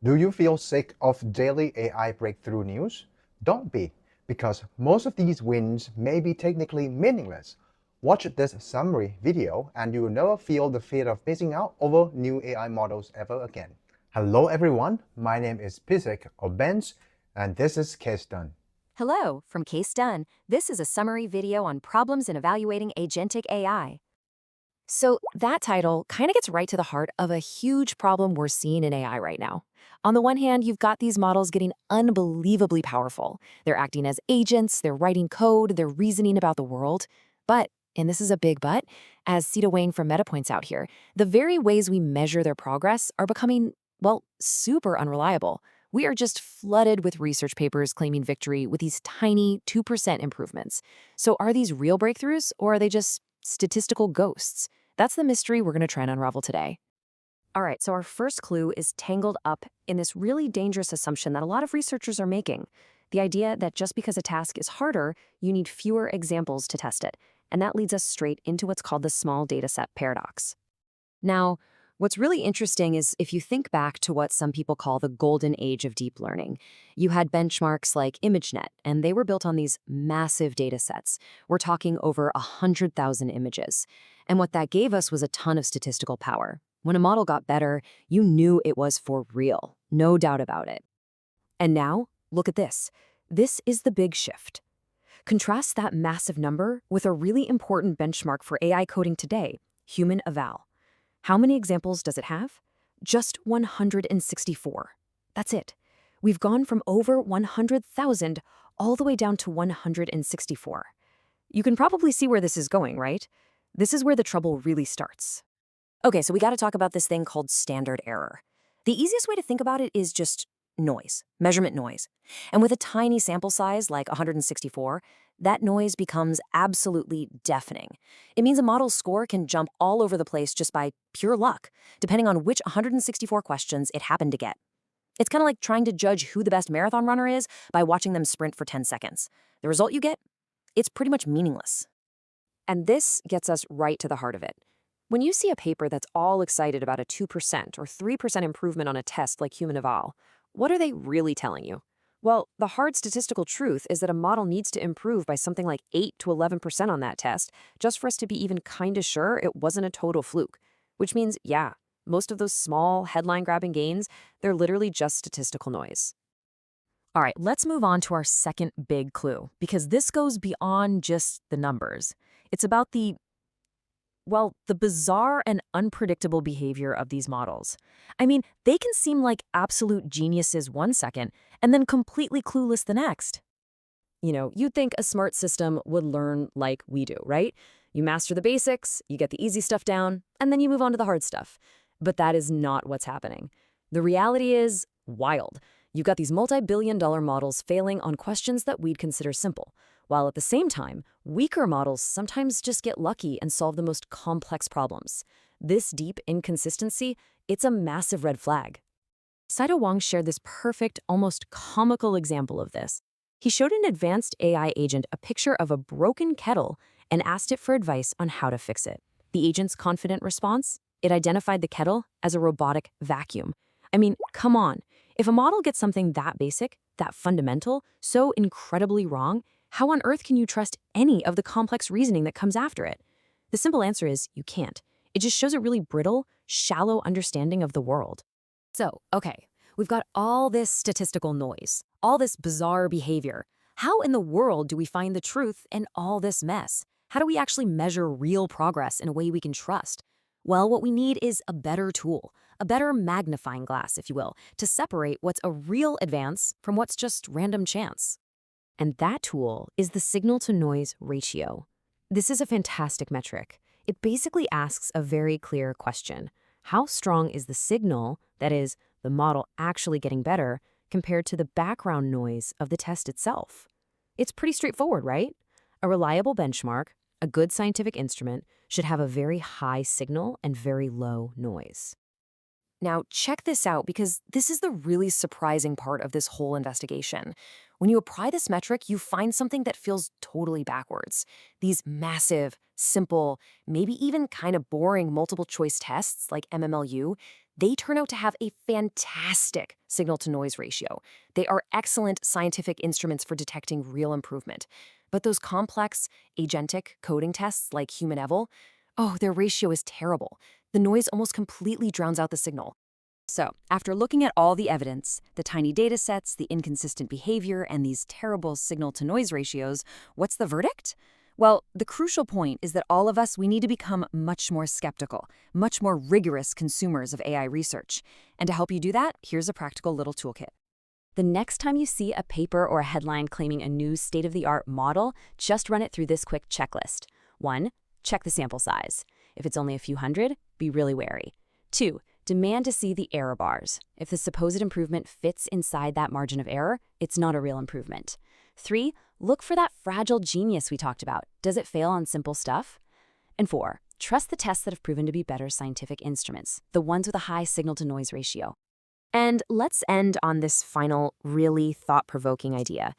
Do you feel sick of daily AI breakthrough news? Don't be, because most of these wins may be technically meaningless. Watch this summary video and you will never feel the fear of missing out over new AI models ever again. Hello everyone, my name is Pisek or Benz, and this is Case Done. Hello, from Case Done. This is a summary video on problems in evaluating agentic AI. So that title kind of gets right to the heart of a huge problem we're seeing in AI right now. On the one hand, you've got these models getting unbelievably powerful. They're acting as agents, they're writing code, they're reasoning about the world. But, and this is a big but, as 𝐍𝐸 from Meta points out here, the very ways we measure their progress are becoming, well, super unreliable. We are just flooded with research papers claiming victory with these tiny 2% improvements. So are these real breakthroughs, or are they just statistical ghosts? That's the mystery we're going to try and unravel today. All right, so our first clue is tangled up in this really dangerous assumption that a lot of researchers are making. The idea that just because a task is harder, you need fewer examples to test it. And that leads us straight into what's called the Small Dataset Paradox. Now, what's really interesting is if you think back to what some people call the golden age of deep learning, you had benchmarks like ImageNet, and they were built on these massive data sets. We're talking over 100,000 images. And what that gave us was a ton of statistical power. When a model got better, you knew it was for real, no doubt about it. And now, look at this. This is the big shift. Contrast that massive number with a really important benchmark for AI coding today, HumanEval. How many examples does it have? Just 164. That's it. We've gone from over 100,000 all the way down to 164. You can probably see where this is going, right? This is where the trouble really starts. Okay, so we got to talk about this thing called standard error. The easiest way to think about it is just noise, measurement noise. And with a tiny sample size like 164, that noise becomes absolutely deafening. It means a model's score can jump all over the place just by pure luck, depending on which 164 questions it happened to get. It's kind of like trying to judge who the best marathon runner is by watching them sprint for 10 seconds. The result you get? It's pretty much meaningless. And this gets us right to the heart of it. When you see a paper that's all excited about a 2% or 3% improvement on a test like HumanEval, what are they really telling you? Well, the hard statistical truth is that a model needs to improve by something like 8 to 11% on that test just for us to be even kinda sure it wasn't a total fluke. Which means, yeah, most of those small, headline-grabbing gains, they're literally just statistical noise. All right, let's move on to our second big clue, because this goes beyond just the numbers. It's about the bizarre and unpredictable behavior of these models. I mean, they can seem like absolute geniuses one second and then completely clueless the next. You'd think a smart system would learn like we do, right? You master the basics, you get the easy stuff down, and then you move on to the hard stuff. But that is not what's happening. The reality is wild. You've got these multi-billion-dollar models failing on questions that we'd consider simple, while at the same time, weaker models sometimes just get lucky and solve the most complex problems. This deep inconsistency, it's a massive red flag. 𝐍𝐸 Huang shared this perfect, almost comical example of this. He showed an advanced AI agent a picture of a broken kettle and asked it for advice on how to fix it. The agent's confident response? It identified the kettle as a robotic vacuum. I mean, come on. If a model gets something that basic, that fundamental, so incredibly wrong, how on earth can you trust any of the complex reasoning that comes after it? The simple answer is you can't. It just shows a really brittle, shallow understanding of the world. So, okay, we've got all this statistical noise, all this bizarre behavior. How in the world do we find the truth in all this mess? How do we actually measure real progress in a way we can trust? Well, what we need is a better tool, a better magnifying glass, if you will, to separate what's a real advance from what's just random chance. And that tool is the signal-to-noise ratio. This is a fantastic metric. It basically asks a very clear question. How strong is the signal, that is, the model actually getting better, compared to the background noise of the test itself? It's pretty straightforward, right? A reliable benchmark, a good scientific instrument, should have a very high signal and very low noise. Now, check this out, because this is the really surprising part of this whole investigation. When you apply this metric, you find something that feels totally backwards. These massive, simple, maybe even kind of boring multiple choice tests like MMLU, they turn out to have a fantastic signal-to-noise ratio. They are excellent scientific instruments for detecting real improvement. But those complex, agentic coding tests like HumanEval, oh, their ratio is terrible. The noise almost completely drowns out the signal. So, after looking at all the evidence, the tiny datasets, the inconsistent behavior, and these terrible signal-to-noise ratios, what's the verdict? Well, the crucial point is that all of us, we need to become much more skeptical, much more rigorous consumers of AI research. And to help you do that, here's a practical little toolkit. The next time you see a paper or a headline claiming a new state-of-the-art model, just run it through this quick checklist. 1. Check the sample size. If it's only a few hundred, be really wary. 2. Demand to see the error bars. If the supposed improvement fits inside that margin of error, it's not a real improvement. 3. Look for that fragile genius we talked about. Does it fail on simple stuff? And 4. Trust the tests that have proven to be better scientific instruments, the ones with a high signal-to-noise ratio. And let's end on this final, really thought-provoking idea.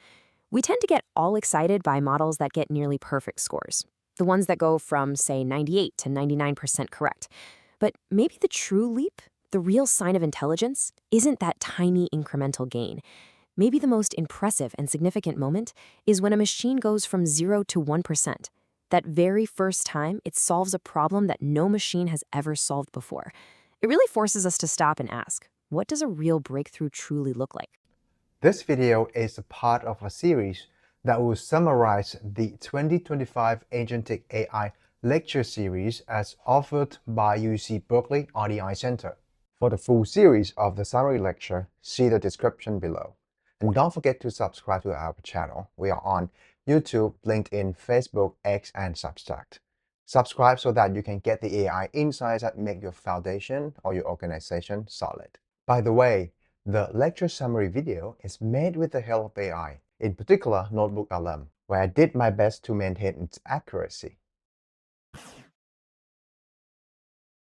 We tend to get all excited by models that get nearly perfect scores, the ones that go from, say, 98 to 99% correct. But maybe the true leap, the real sign of intelligence, isn't that tiny incremental gain. Maybe the most impressive and significant moment is when a machine goes from 0 to 1%. That very first time, it solves a problem that no machine has ever solved before. It really forces us to stop and ask, what does a real breakthrough truly look like? This video is a part of a series that will summarize the 2025 Agentic AI lecture series as offered by UC Berkeley RDI Center. For the full series of the summary lecture, see the description below. And don't forget to subscribe to our channel. We are on YouTube, LinkedIn, Facebook, X, and Substack. Subscribe so that you can get the AI insights that make your foundation or your organization solid. By the way, the lecture summary video is made with the help of AI, in particular Notebook LM, where I did my best to maintain its accuracy.